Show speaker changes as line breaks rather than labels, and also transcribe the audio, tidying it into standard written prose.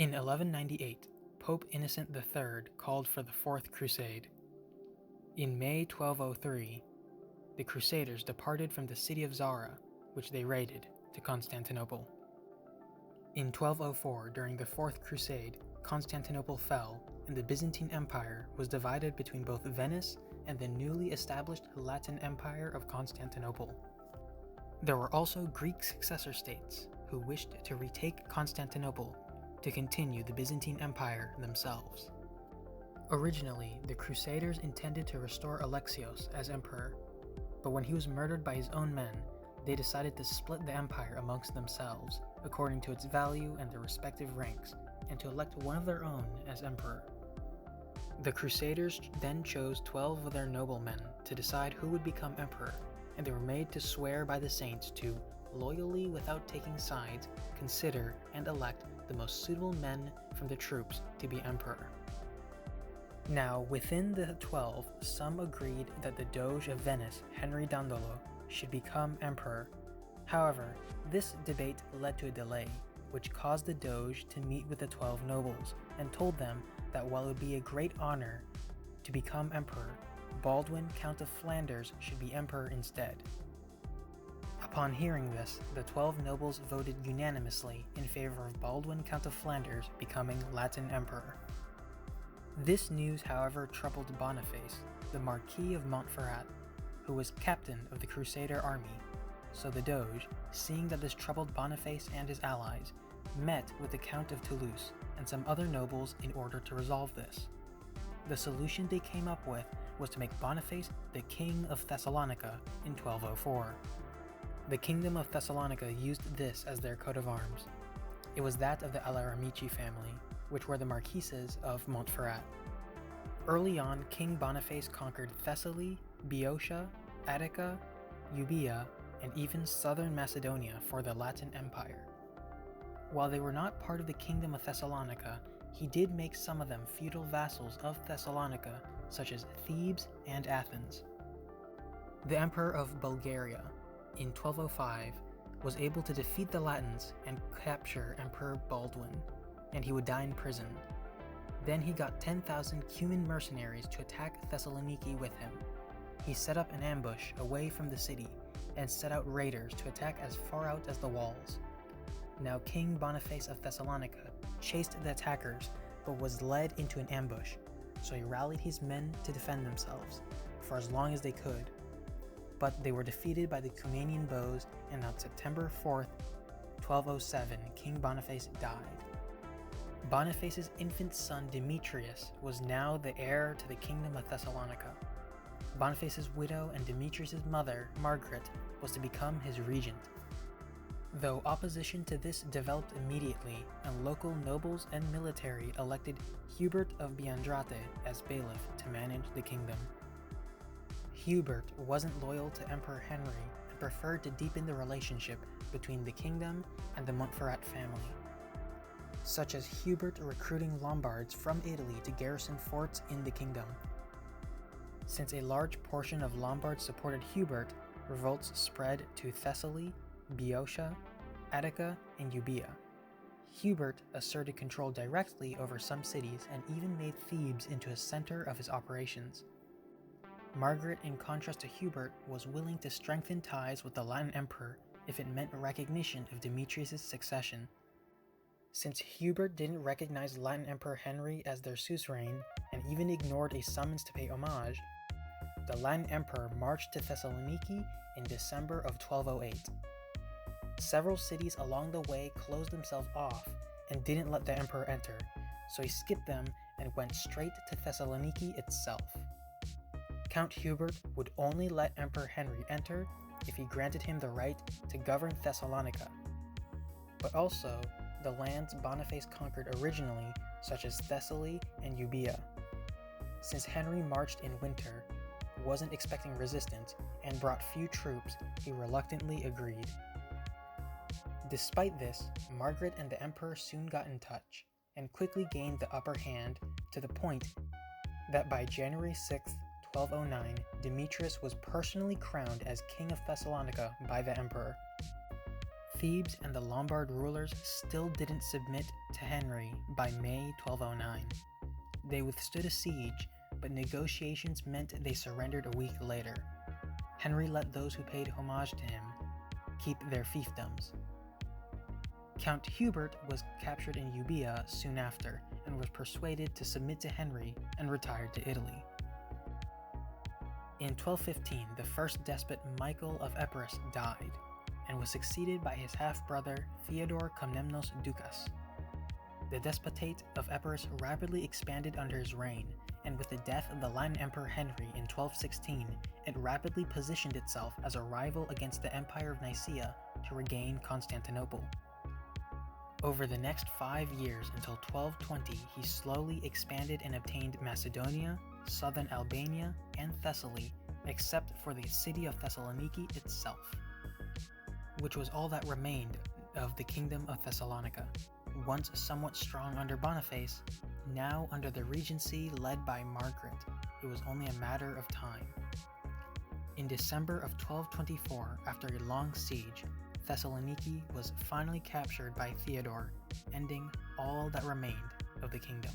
In 1198, Pope Innocent III called for the Fourth Crusade. In May 1203, the Crusaders departed from the city of Zara, which they raided, to Constantinople. In 1204, during the Fourth Crusade, Constantinople fell, and the Byzantine Empire was divided between both Venice and the newly established Latin Empire of Constantinople. There were also Greek successor states who wished to retake Constantinople to continue the Byzantine Empire themselves. Originally, the Crusaders intended to restore Alexios as emperor, but when he was murdered by his own men, they decided to split the empire amongst themselves according to its value and their respective ranks, and to elect one of their own as emperor. The Crusaders then chose 12 of their noblemen to decide who would become emperor, and they were made to swear by the saints to, loyally without taking sides, consider and elect the most suitable men from the troops to be emperor. Now, within the 12, some agreed that the Doge of Venice, Henry Dandolo, should become emperor. However, this debate led to a delay, which caused the Doge to meet with the 12 nobles and told them that while it would be a great honor to become emperor, Baldwin, Count of Flanders, should be emperor instead. Upon hearing this, the 12 nobles voted unanimously in favor of Baldwin, Count of Flanders, becoming Latin emperor. This news, however, troubled Boniface, the Marquis of Montferrat, who was captain of the Crusader army, so the Doge, seeing that this troubled Boniface and his allies, met with the Count of Toulouse and some other nobles in order to resolve this. The solution they came up with was to make Boniface the King of Thessalonica in 1204. The Kingdom of Thessalonica used this as their coat of arms. It was that of the Alaramici family, which were the Marquises of Montferrat. Early on, King Boniface conquered Thessaly, Boeotia, Attica, Euboea, and even southern Macedonia for the Latin Empire. While they were not part of the Kingdom of Thessalonica, he did make some of them feudal vassals of Thessalonica, such as Thebes and Athens. The Emperor of Bulgaria, in 1205, was able to defeat the Latins and capture Emperor Baldwin, and he would die in prison. Then he got 10,000 Cuman mercenaries to attack Thessaloniki with him. He set up an ambush away from the city and set out raiders to attack as far out as the walls. Now King Boniface of Thessalonica chased the attackers but was led into an ambush, so he rallied his men to defend themselves for as long as they could. But they were defeated by the Cumanian bows, and on September 4th, 1207, King Boniface died. Boniface's infant son Demetrius was now the heir to the Kingdom of Thessalonica. Boniface's widow and Demetrius's mother, Margaret, was to become his regent. Though opposition to this developed immediately, and local nobles and military elected Hubert of Biandrate as bailiff to manage the kingdom. Hubert wasn't loyal to Emperor Henry and preferred to deepen the relationship between the kingdom and the Montferrat family, such as Hubert recruiting Lombards from Italy to garrison forts in the kingdom. Since a large portion of Lombards supported Hubert, revolts spread to Thessaly, Boeotia, Attica, and Euboea. Hubert asserted control directly over some cities and even made Thebes into a center of his operations. Margaret, in contrast to Hubert, was willing to strengthen ties with the Latin emperor if it meant recognition of Demetrius' succession. Since Hubert didn't recognize Latin Emperor Henry as their suzerain and even ignored a summons to pay homage, the Latin emperor marched to Thessaloniki in December of 1208. Several cities along the way closed themselves off and didn't let the emperor enter, so he skipped them and went straight to Thessaloniki itself. Count Hubert would only let Emperor Henry enter if he granted him the right to govern Thessalonica, but also the lands Boniface conquered originally, such as Thessaly and Euboea. Since Henry marched in winter, wasn't expecting resistance, and brought few troops, he reluctantly agreed. Despite this, Margaret and the emperor soon got in touch, and quickly gained the upper hand to the point that by January 6, 1209, Demetrius was personally crowned as King of Thessalonica by the emperor. Thebes and the Lombard rulers still didn't submit to Henry by May 1209. They withstood a siege, but negotiations meant they surrendered a week later. Henry let those who paid homage to him keep their fiefdoms. Count Hubert was captured in Euboea soon after and was persuaded to submit to Henry and retired to Italy. In 1215, the first despot Michael of Epirus died and was succeeded by his half-brother Theodore Komnenos Ducas. The despotate of Epirus rapidly expanded under his reign, and with the death of the Latin Emperor Henry in 1216, it rapidly positioned itself as a rival against the Empire of Nicaea to regain Constantinople. Over the next 5 years until 1220, he slowly expanded and obtained Macedonia, southern Albania, and Thessaly, except for the city of Thessaloniki itself, which was all that remained of the Kingdom of Thessalonica. Once somewhat strong under Boniface, now under the regency led by Margaret, it was only a matter of time. In December of 1224, after a long siege, Thessaloniki was finally captured by Theodore, ending all that remained of the kingdom.